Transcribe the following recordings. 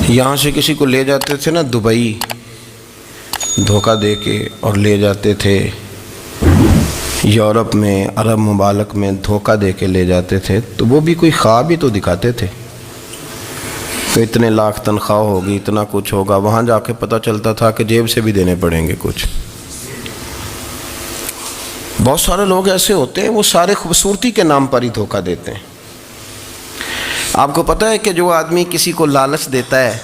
یہاں سے کسی کو لے جاتے تھے نا دبئی، دھوکہ دے کے، اور لے جاتے تھے یورپ میں، عرب ممالک میں دھوکہ دے کے لے جاتے تھے، تو وہ بھی کوئی خواب ہی تو دکھاتے تھے کہ اتنے لاکھ تنخواہ ہوگی، اتنا کچھ ہوگا۔ وہاں جا کے پتہ چلتا تھا کہ جیب سے بھی دینے پڑیں گے کچھ۔ بہت سارے لوگ ایسے ہوتے ہیں، وہ سارے خوبصورتی کے نام پر ہی دھوکہ دیتے ہیں۔ آپ کو پتہ ہے کہ جو آدمی کسی کو لالچ دیتا ہے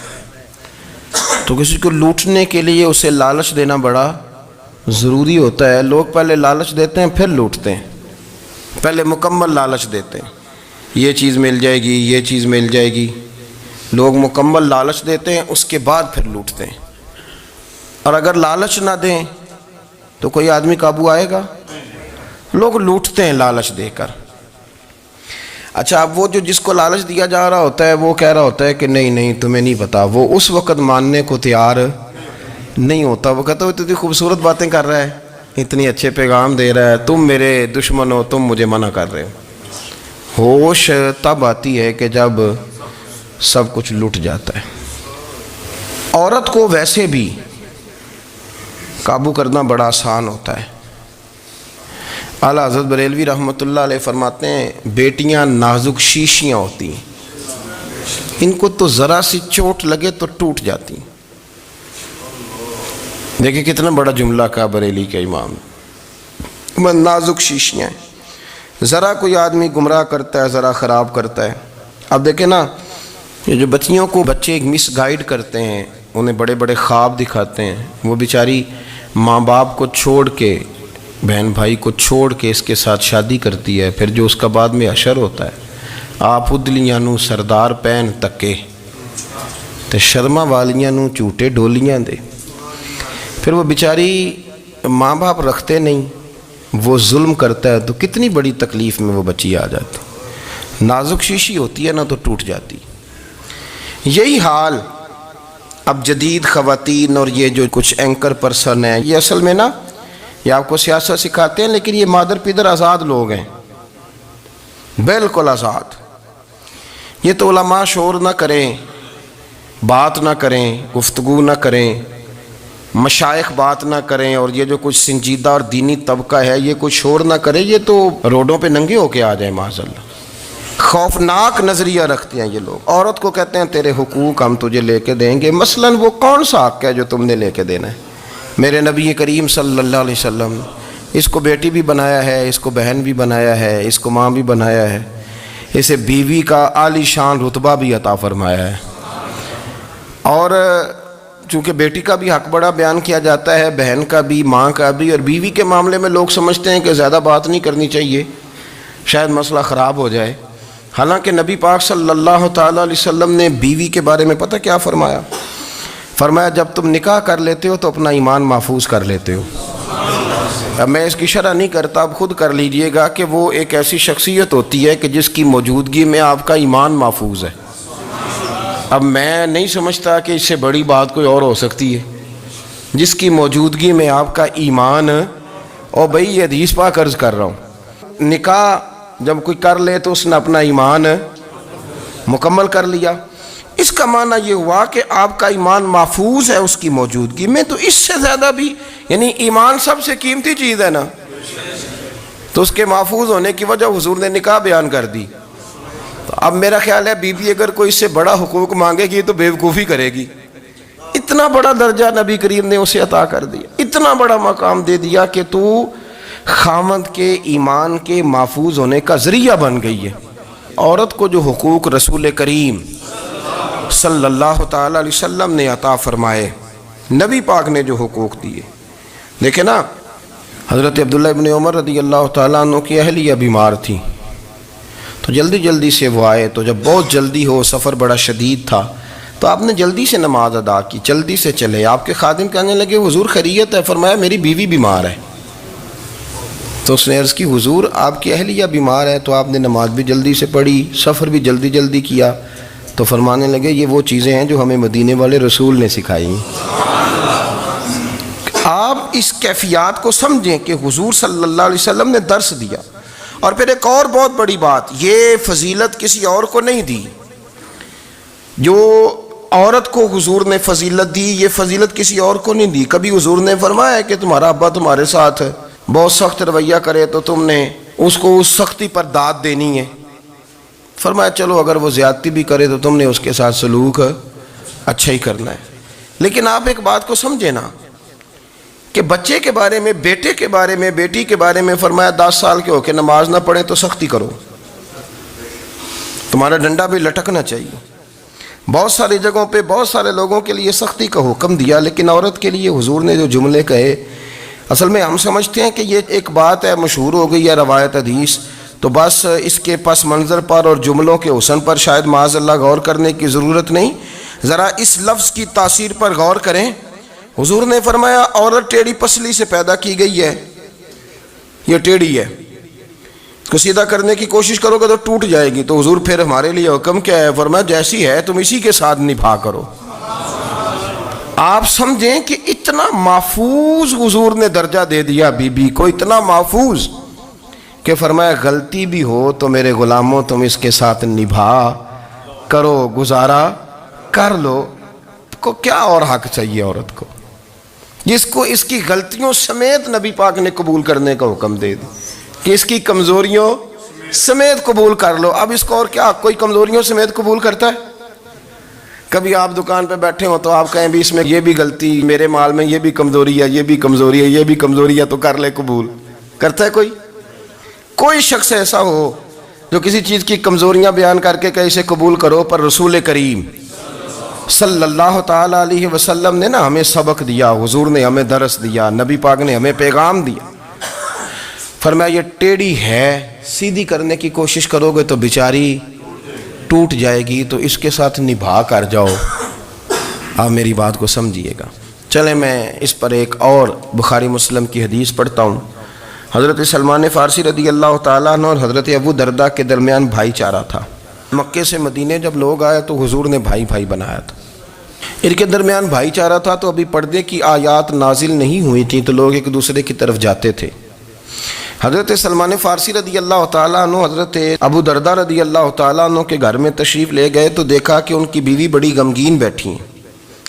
تو کسی کو لوٹنے کے لیے اسے لالچ دینا بڑا ضروری ہوتا ہے۔ لوگ پہلے لالچ دیتے ہیں پھر لوٹتے ہیں، پہلے مکمل لالچ دیتے ہیں، یہ چیز مل جائے گی، یہ چیز مل جائے گی۔ لوگ مکمل لالچ دیتے ہیں، اس کے بعد پھر لوٹتے ہیں۔ اور اگر لالچ نہ دیں تو کوئی آدمی قابو آئے گا؟ لوگ لوٹتے ہیں لالچ دے کر۔ اچھا، اب وہ جو جس کو لالچ دیا جا رہا ہوتا ہے وہ کہہ رہا ہوتا ہے کہ نہیں نہیں تمہیں نہیں پتا، وہ اس وقت ماننے کو تیار نہیں ہوتا۔ وہ کہتا ہے اتنی خوبصورت باتیں کر رہا ہے، اتنی اچھے پیغام دے رہا ہے، تم میرے دشمن ہو، تم مجھے منع کر رہے ہو۔ ہوش تب آتی ہے کہ جب سب کچھ لٹ جاتا ہے۔ عورت کو ویسے بھی قابو کرنا بڑا آسان ہوتا ہے۔ اعلیٰ حضرت بریلوی رحمۃ اللہ علیہ فرماتے ہیں بیٹیاں نازک شیشیاں ہوتی ہیں، ان کو تو ذرا سی چوٹ لگے تو ٹوٹ جاتی ہیں۔ دیکھیں کتنا بڑا جملہ کہا بریلی کے امام، نازک شیشیاں ہیں۔ ذرا کوئی آدمی گمراہ کرتا ہے، ذرا خراب کرتا ہے۔ اب دیکھیں نا، یہ جو بچیوں کو بچے مس گائیڈ کرتے ہیں، انہیں بڑے بڑے خواب دکھاتے ہیں، وہ بیچاری ماں باپ کو چھوڑ کے، بہن بھائی کو چھوڑ کے اس کے ساتھ شادی کرتی ہے، پھر جو اس کا بعد میں حشر ہوتا ہے، آپ ادلیاں نو سردار پین تکے تے شرما والیاں نو چوٹے ڈولیاں دے۔ پھر وہ بیچاری ماں باپ رکھتے نہیں، وہ ظلم کرتا ہے، تو کتنی بڑی تکلیف میں وہ بچی آ جاتی۔ نازک شیشی ہوتی ہے نا تو ٹوٹ جاتی۔ یہی حال اب جدید خواتین اور یہ جو کچھ اینکر پرسن ہیں، یہ اصل میں نا یہ آپ کو سیاست سکھاتے ہیں، لیکن یہ مادر پیدر آزاد لوگ ہیں، بالکل آزاد۔ یہ تو علماء شور نہ کریں، بات نہ کریں، گفتگو نہ کریں، مشائخ بات نہ کریں، اور یہ جو کچھ سنجیدہ اور دینی طبقہ ہے یہ کچھ شور نہ کرے، یہ تو روڈوں پہ ننگے ہو کے آ جائیں معاذ اللہ۔ خوفناک نظریہ رکھتے ہیں یہ لوگ۔ عورت کو کہتے ہیں تیرے حقوق ہم تجھے لے کے دیں گے۔ مثلاً وہ کون سا حق ہے جو تم نے لے کے دینا ہے؟ میرے نبی کریم صلی اللہ علیہ وسلم اس کو بیٹی بھی بنایا ہے، اس کو بہن بھی بنایا ہے، اس کو ماں بھی بنایا ہے، اسے بیوی کا عالی شان رتبہ بھی عطا فرمایا ہے۔ اور چونکہ بیٹی کا بھی حق بڑا بیان کیا جاتا ہے، بہن کا بھی، ماں کا بھی، اور بیوی کے معاملے میں لوگ سمجھتے ہیں کہ زیادہ بات نہیں کرنی چاہیے، شاید مسئلہ خراب ہو جائے۔ حالانکہ نبی پاک صلی اللہ تعالیٰ علیہ وسلم نے بیوی کے بارے میں پتہ کیا فرمایا؟ فرمایا جب تم نکاح کر لیتے ہو تو اپنا ایمان محفوظ کر لیتے ہو۔ اب میں اس کی شرح نہیں کرتا، اب خود کر لیجئے گا کہ وہ ایک ایسی شخصیت ہوتی ہے کہ جس کی موجودگی میں آپ کا ایمان محفوظ ہے۔ اب میں نہیں سمجھتا کہ اس سے بڑی بات کوئی اور ہو سکتی ہے، جس کی موجودگی میں آپ کا ایمان، اور بھئی یہ حدیث پاک عرض کر رہا ہوں، نکاح جب کوئی کر لے تو اس نے اپنا ایمان مکمل کر لیا۔ اس کا معنی یہ ہوا کہ آپ کا ایمان محفوظ ہے اس کی موجودگی میں۔ تو اس سے زیادہ بھی، یعنی ایمان سب سے قیمتی چیز ہے نا، تو اس کے محفوظ ہونے کی وجہ حضور نے نکاح بیان کر دی۔ تو اب میرا خیال ہے بی بی اگر کوئی اس سے بڑا حقوق مانگے گی تو بیوقوفی کرے گی۔ اتنا بڑا درجہ نبی کریم نے اسے عطا کر دیا، اتنا بڑا مقام دے دیا کہ تو خامند کے ایمان کے محفوظ ہونے کا ذریعہ بن گئی ہے۔ عورت کو جو حقوق رسول کریم صلی اللہ تعالیٰ علیہ وسلم نے عطا فرمائے، نبی پاک نے جو حقوق دیے، دیکھیں نا، حضرت عبداللہ ابن عمر رضی اللہ تعالیٰ عنہ کی اہلیہ بیمار تھی، تو جلدی جلدی سے وہ آئے، تو جب بہت جلدی ہو، سفر بڑا شدید تھا، تو آپ نے جلدی سے نماز ادا کی، جلدی سے چلے۔ آپ کے خادم کہنے لگے حضور خیریت ہے؟ فرمایا میری بیوی بیمار ہے۔ تو اس نے عرض کی حضور آپ کی اہلیہ بیمار ہے، تو آپ نے نماز بھی جلدی سے پڑھی، سفر بھی جلدی جلدی کیا۔ تو فرمانے لگے یہ وہ چیزیں ہیں جو ہمیں مدینے والے رسول نے سکھائی۔ آپ اس کیفیات کو سمجھیں کہ حضور صلی اللہ علیہ وسلم نے درس دیا۔ اور پھر ایک اور بہت بڑی بات، یہ فضیلت کسی اور کو نہیں دی، جو عورت کو حضور نے فضیلت دی، یہ فضیلت کسی اور کو نہیں دی. کبھی حضور نے فرمایا ہے کہ تمہارا ابا تمہارے ساتھ بہت سخت رویہ کرے تو تم نے اس کو اس سختی پر داد دینی ہے؟ فرمایا چلو اگر وہ زیادتی بھی کرے تو تم نے اس کے ساتھ سلوک اچھا ہی کرنا ہے. لیکن آپ ایک بات کو سمجھے نا کہ بچے کے بارے میں، بیٹے کے بارے میں، بیٹی کے بارے میں فرمایا 10 سال کے ہو کے نماز نہ پڑھیں تو سختی کرو، تمہارا ڈنڈا بھی لٹکنا چاہیے. بہت ساری جگہوں پہ بہت سارے لوگوں کے لیے سختی کا حکم دیا، لیکن عورت کے لیے حضور نے جو جملے کہے، اصل میں ہم سمجھتے ہیں کہ یہ ایک بات ہے، مشہور ہو گئی ہے روایت حدیث، تو بس اس کے پس منظر پر اور جملوں کے حسن پر شاید معاذ اللہ غور کرنے کی ضرورت نہیں. ذرا اس لفظ کی تاثیر پر غور کریں. حضور نے فرمایا عورت ٹیڑھی پسلی سے پیدا کی گئی ہے، یہ ٹیڑھی ہے، اس کو سیدھا کرنے کی کوشش کرو گے تو ٹوٹ جائے گی. تو حضور پھر ہمارے لیے حکم کیا ہے؟ فرمایا جیسی ہے تم اسی کے ساتھ نبھا کرو. آپ سمجھیں کہ اتنا محفوظ حضور نے درجہ دے دیا بی بی کو، اتنا محفوظ کہ فرمایا غلطی بھی ہو تو میرے غلاموں تم اس کے ساتھ نبھا کرو، گزارا کر لو. کو کیا اور حق چاہیے عورت کو جس کو اس کی غلطیوں سمیت نبی پاک نے قبول کرنے کا حکم دے دی کہ اس کی کمزوریوں سمیت قبول کر لو. اب اس کو اور کیا، کوئی کمزوریوں سمیت قبول کرتا ہے؟ کبھی آپ دکان پہ بیٹھے ہو تو آپ کہیں بھی اس میں یہ بھی غلطی، میرے مال میں یہ بھی کمزوری ہے، یہ بھی کمزوری ہے، یہ بھی کمزوری ہے، تو کر لے قبول. کرتا ہے کوئی؟ کوئی شخص ایسا ہو جو کسی چیز کی کمزوریاں بیان کر کے کہ اسے قبول کرو؟ پر رسول کریم صلی اللہ تعالی علیہ وسلم نے نا ہمیں سبق دیا، حضور نے ہمیں درس دیا، نبی پاک نے ہمیں پیغام دیا. فرمایا یہ ٹیڑھی ہے، سیدھی کرنے کی کوشش کرو گے تو بیچاری ٹوٹ جائے گی، تو اس کے ساتھ نبھا کر جاؤ. آپ میری بات کو سمجھیے گا. چلیں میں اس پر ایک اور بخاری مسلم کی حدیث پڑھتا ہوں. حضرت سلمان فارسی رضی اللہ تعالیٰ عنہ اور حضرت ابو درداء کے درمیان بھائی چارہ تھا. مکے سے مدینے جب لوگ آئے تو حضور نے بھائی بھائی بنایا تھا. ان کے درمیان بھائی چارہ تھا تو ابھی پردے کی آیات نازل نہیں ہوئی تھیں، تو لوگ ایک دوسرے کی طرف جاتے تھے. حضرت سلمان فارسی رضی اللہ تعالیٰ عنہ حضرت ابو درداء رضی اللہ تعالیٰ عنہ کے گھر میں تشریف لے گئے تو دیکھا کہ ان کی بیوی بڑی غمگین بیٹھی ہیں.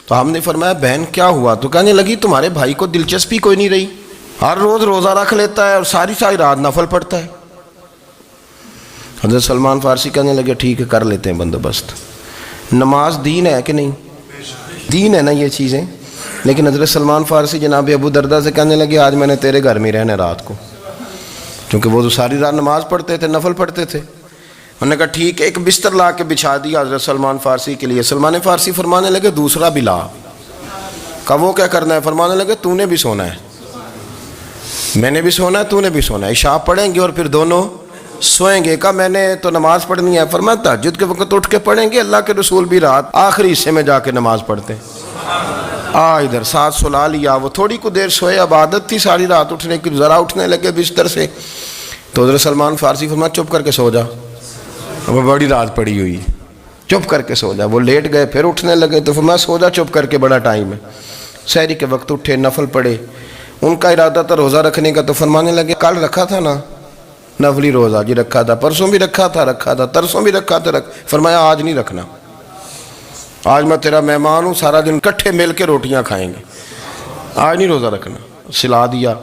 تو ہم نے فرمایا بہن کیا ہوا؟ تو کہنے لگی تمہارے بھائی کو دلچسپی کوئی نہیں رہی، ہر روز روزہ رکھ لیتا ہے اور ساری رات نفل پڑھتا ہے. حضرت سلمان فارسی کہنے لگے ٹھیک ہے کر لیتے ہیں بندوبست. نماز دین ہے کہ نہیں؟ دین ہے نا یہ چیزیں. لیکن حضرت سلمان فارسی جناب ابو درداء سے کہنے لگے آج میں نے تیرے گھر میں رہنا رات کو، کیونکہ وہ تو ساری رات نماز پڑھتے تھے، نفل پڑھتے تھے. انہوں نے کہا ٹھیک ہے. ایک بستر لا کے بچھا دیا حضرت سلمان فارسی کے لیے. سلمان فارسی فرمانے لگے دوسرا بھی لا. کہا وہ کیا کرنا ہے؟ فرمانے لگے تو نے بھی سونا ہے، میں نے بھی سونا ہے، تو نے بھی سونا ہے. عشاء پڑھیں گے اور پھر دونوں سوئیں گے. کہا میں نے تو نماز پڑھنی ہے. فرمایا تہجد کے وقت اٹھ کے پڑھیں گے، اللہ کے رسول بھی رات آخری حصے میں جا کے نماز پڑھتے ہیں. ادھر ساتھ سلا لیا. وہ تھوڑی کو دیر سوئے، اب عادت تھی ساری رات اٹھنے کی، ذرا اٹھنے لگے بستر سے تو حضرت سلمان فارسی فرمایا چپ کر کے سو جا، وہ بڑی رات پڑی ہوئی، چپ کر کے سو جا. وہ لیٹ گئے، پھر اٹھنے لگے تو فرمایا سو جا چپ کر کے، بڑا ٹائم ہے. سحری کے وقت اٹھے، نفل پڑھے. ان کا ارادہ تھا روزہ رکھنے کا، تو فرمانے لگے کل رکھا تھا نا نفلی روزہ؟ جی رکھا تھا. پرسوں بھی رکھا تھا، ترسوں بھی رکھا تھا. فرمایا آج نہیں رکھنا، آج میں تیرا مہمان ہوں، سارا دن کٹھے مل کے روٹیاں کھائیں گے، آج نہیں روزہ رکھنا. سلا دیا.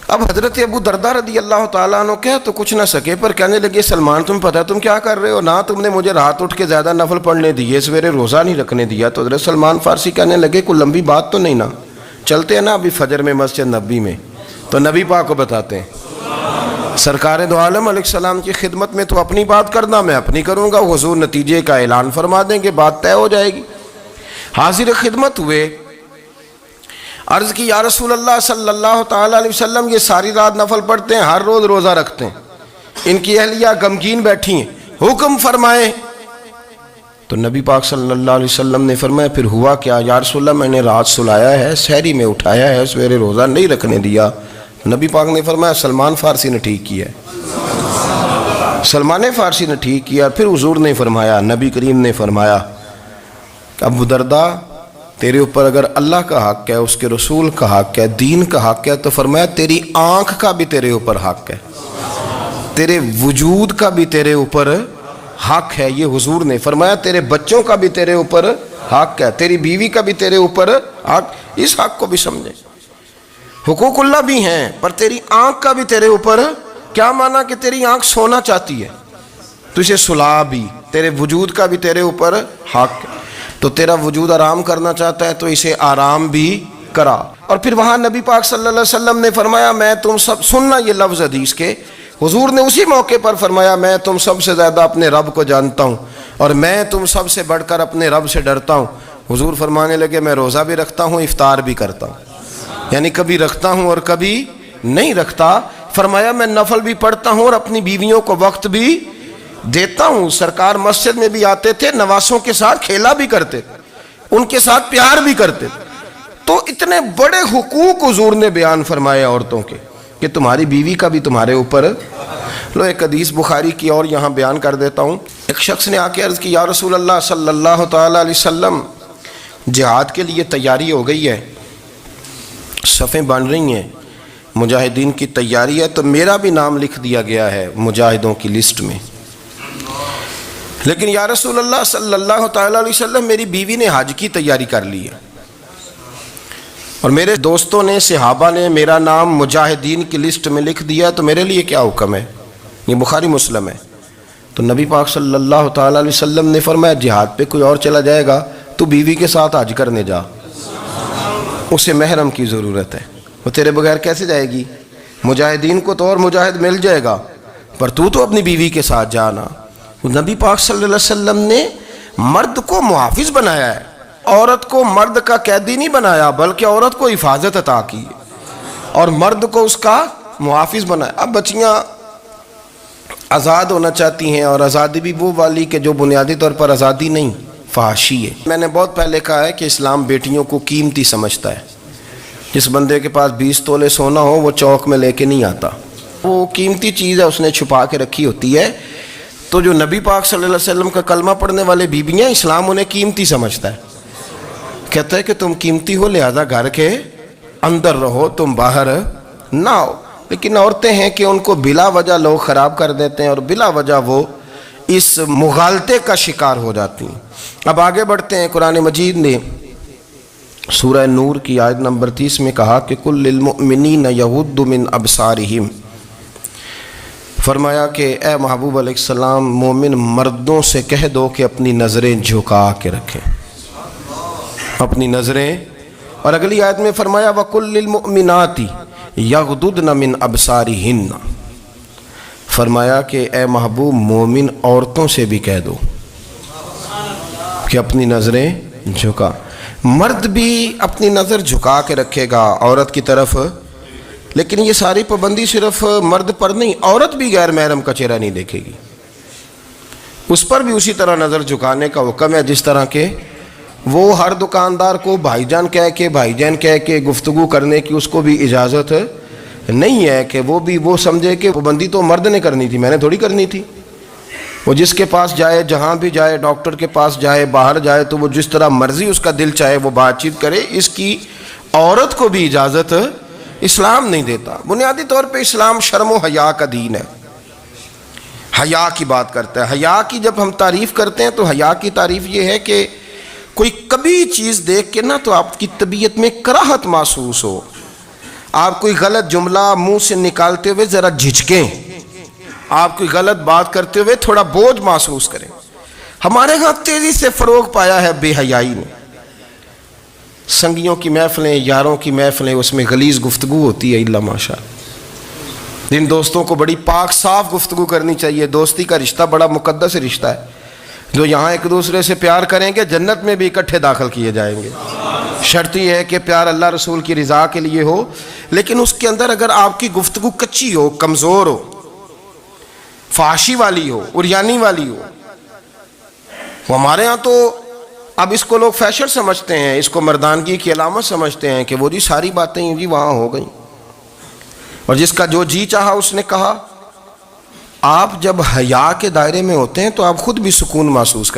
اب حضرت ابو درداء رضی اللہ تعالیٰ عنہ کہہ تو کچھ نہ سکے، پر کہنے لگے سلمان تم پتہ تم کیا کر رہے ہو؟ نہ تم نے مجھے رات اٹھ کے زیادہ نفل پڑھنے دیے، سویرے روزہ نہیں رکھنے دیا. تو حضرت سلمان فارسی کہنے لگے کوئی لمبی بات تو نہیں نا، چلتے ہیں نا ابھی فجر میں مسجد نبی میں، تو نبی پاک کو بتاتے ہیں. سرکار دو عالم علیہ السلام کی خدمت میں تو اپنی بات کرنا، میں اپنی کروں گا. حضور نتیجے کا اعلان فرما دیں گے، بات طے ہو جائے گی. حاضر خدمت ہوئے، عرض کی یا رسول اللہ صلی اللہ تعالیٰ علیہ وسلم یہ ساری رات نفل پڑھتے ہیں، ہر روز روزہ رکھتے ہیں، ان کی اہلیہ غمگین بیٹھی ہیں، حکم فرمائیں. تو نبی پاک صلی اللہ علیہ وسلم نے فرمایا پھر ہوا کیا؟ یا رسول اللہ میں نے رات سلایا ہے، سحری میں اٹھایا ہے، سویرے روزہ نہیں رکھنے دیا. نبی پاک نے فرمایا سلمان فارسی نے ٹھیک کیا ہے، سلمان فارسی نے ٹھیک کیا. پھر حضور نے فرمایا، نبی کریم نے فرمایا ابو درداء تیرے اوپر اگر اللہ کا حق ہے، اس کے رسول کا حق ہے، دین کا حق ہے، تو فرمایا تیری آنکھ کا بھی تیرے اوپر حق ہے، تیرے وجود کا بھی تیرے اوپر حق ہے. یہ حضور نے فرمایا تیرے بچوں کا بھی تیرے اوپر حق ہے, تیری بیوی کا بھی تیرے اوپر حق. اس حق کو بھی سمجھے. حقوق اللہ بھی ہیں, پر تیری آنکھ کا بھی تیرے اوپر. کیا مانا کہ تیری آنکھ سونا چاہتی ہے تو اسے سلا بھی. تیرے وجود کا بھی تیرے اوپر حق ہے. تو تیرا وجود آرام کرنا چاہتا ہے تو اسے آرام بھی کرا. اور پھر وہاں نبی پاک صلی اللہ علیہ وسلم نے فرمایا میں تم سب, سننا یہ لفظ حدیث کے, حضور نے اسی موقع پر فرمایا میں تم سب سے زیادہ اپنے رب کو جانتا ہوں اور میں تم سب سے بڑھ کر اپنے رب سے ڈرتا ہوں. حضور فرمانے لگے میں روزہ بھی رکھتا ہوں, افطار بھی کرتا ہوں, یعنی کبھی رکھتا ہوں اور کبھی نہیں رکھتا. فرمایا میں نفل بھی پڑھتا ہوں اور اپنی بیویوں کو وقت بھی دیتا ہوں. سرکار مسجد میں بھی آتے تھے, نواسوں کے ساتھ کھیلا بھی کرتے تھے, ان کے ساتھ پیار بھی کرتے تھے. تو اتنے بڑے حقوق حضور نے بیان فرمائے عورتوں کے کہ تمہاری بیوی کا بھی تمہارے اوپر. لو ایک حدیث بخاری کی اور یہاں بیان کر دیتا ہوں. ایک شخص نے آ کے عرض کی یا رسول اللہ صلی اللہ تعالی علیہ وسلم جہاد کے لیے تیاری ہو گئی ہے, صفیں بن رہی ہیں, مجاہدین کی تیاری ہے, تو میرا بھی نام لکھ دیا گیا ہے مجاہدوں کی لسٹ میں, لیکن یا رسول اللہ صلی اللہ تعالی علیہ وسلم میری بیوی نے حج کی تیاری کر لی ہے اور میرے دوستوں نے صحابہ نے میرا نام مجاہدین کی لسٹ میں لکھ دیا, تو میرے لیے کیا حکم ہے؟ یہ بخاری مسلم ہے. تو نبی پاک صلی اللہ تعالی علیہ وسلم نے فرمایا جہاد پہ کوئی اور چلا جائے گا تو بیوی کے ساتھ حج کرنے جا, اسے محرم کی ضرورت ہے, وہ تیرے بغیر کیسے جائے گی؟ مجاہدین کو تو اور مجاہد مل جائے گا, پر تو اپنی بیوی کے ساتھ جانا. نبی پاک صلی اللہ علیہ وسلم نے مرد کو محافظ بنایا ہے, عورت کو مرد کا قیدی نہیں بنایا, بلکہ عورت کو حفاظت عطا کی اور مرد کو اس کا محافظ بنایا. اب بچیاں آزاد ہونا چاہتی ہیں, اور آزادی بھی وہ والی کہ جو بنیادی طور پر آزادی نہیں, فحاشی ہے. میں نے بہت پہلے کہا ہے کہ اسلام بیٹیوں کو قیمتی سمجھتا ہے. جس بندے کے پاس 20 تولے سونا ہو وہ چوک میں لے کے نہیں آتا, وہ قیمتی چیز ہے, اس نے چھپا کے رکھی ہوتی ہے. تو جو نبی پاک صلی اللہ علیہ وسلم کا کلمہ پڑھنے والے بیویاں, اسلام انہیں قیمتی سمجھتا ہے. کہتا ہے کہ تم قیمتی ہو لہذا گھر کے اندر رہو, تم باہر نہ ہو. لیکن عورتیں ہیں کہ ان کو بلا وجہ لوگ خراب کر دیتے ہیں اور بلا وجہ وہ اس مغالطے کا شکار ہو جاتی ہیں. اب آگے بڑھتے ہیں. قرآن مجید نے سورہ نور کی آیت نمبر 30 میں کہا کہ کل للمؤمنین یغضوا من ابصارہم, فرمایا کہ اے محبوب علیہ السلام مومن مردوں سے کہہ دو کہ اپنی نظریں جھکا کے رکھیں, اپنی نظریں. اور اگلی آیت میں فرمایا وَقُلْ لِلْمُؤْمِنَاتِ يَغْضُضْنَ مِنْ أَبْصَارِهِنَّ, فرمایا کہ اے محبوب مومن عورتوں سے بھی کہہ دو کہ اپنی نظریں جھکا. مرد بھی اپنی نظر جھکا کے رکھے گا عورت کی طرف, لیکن یہ ساری پابندی صرف مرد پر نہیں, عورت بھی غیر محرم کا چہرہ نہیں دیکھے گی, اس پر بھی اسی طرح نظر جھکانے کا حکم ہے جس طرح کہ وہ ہر دکاندار کو بھائی جان کہہ کے گفتگو کرنے کی اس کو بھی اجازت نہیں ہے کہ وہ بھی وہ سمجھے کہ پابندی تو مرد نے کرنی تھی, میں نے تھوڑی کرنی تھی. وہ جس کے پاس جائے, جہاں بھی جائے, ڈاکٹر کے پاس جائے, باہر جائے, تو وہ جس طرح مرضی اس کا دل چاہے وہ بات چیت کرے, اس کی عورت کو بھی اجازت اسلام نہیں دیتا. بنیادی طور پہ اسلام شرم و حیا کا دین ہے, حیا کی بات کرتا ہے. حیا کی جب ہم تعریف کرتے ہیں تو حیا کی تعریف یہ ہے کہ کوئی کبھی چیز دیکھ کے نا تو آپ کی طبیعت میں کراہت محسوس ہو, آپ کوئی غلط جملہ منہ سے نکالتے ہوئے ذرا جھجکیں, آپ کوئی غلط بات کرتے ہوئے تھوڑا بوجھ محسوس کریں. ہمارے ہاں تیزی سے فروغ پایا ہے بے حیائی نے. سنگیوں کی محفلیں, یاروں کی محفلیں, اس میں غلیظ گفتگو ہوتی ہے الا ماشاء. جن دوستوں کو بڑی پاک صاف گفتگو کرنی چاہیے. دوستی کا رشتہ بڑا مقدس رشتہ ہے, جو یہاں ایک دوسرے سے پیار کریں گے جنت میں بھی اکٹھے داخل کیے جائیں گے. شرط یہ ہے کہ پیار اللہ رسول کی رضا کے لیے ہو, لیکن اس کے اندر اگر آپ کی گفتگو کچی ہو, کمزور ہو, فحاشی والی ہو, عریانی والی ہو. ہمارے ہاں تو اب اس کو لوگ فیشن سمجھتے ہیں, اس کو مردانگی کی علامت سمجھتے ہیں کہ وہ جی ساری باتیں جی وہاں ہو گئیں, اور جس کا جو جی چاہا اس نے کہا. آپ جب حیا کے دائرے میں ہوتے ہیں تو آپ خود بھی سکون محسوس کرتے ہیں.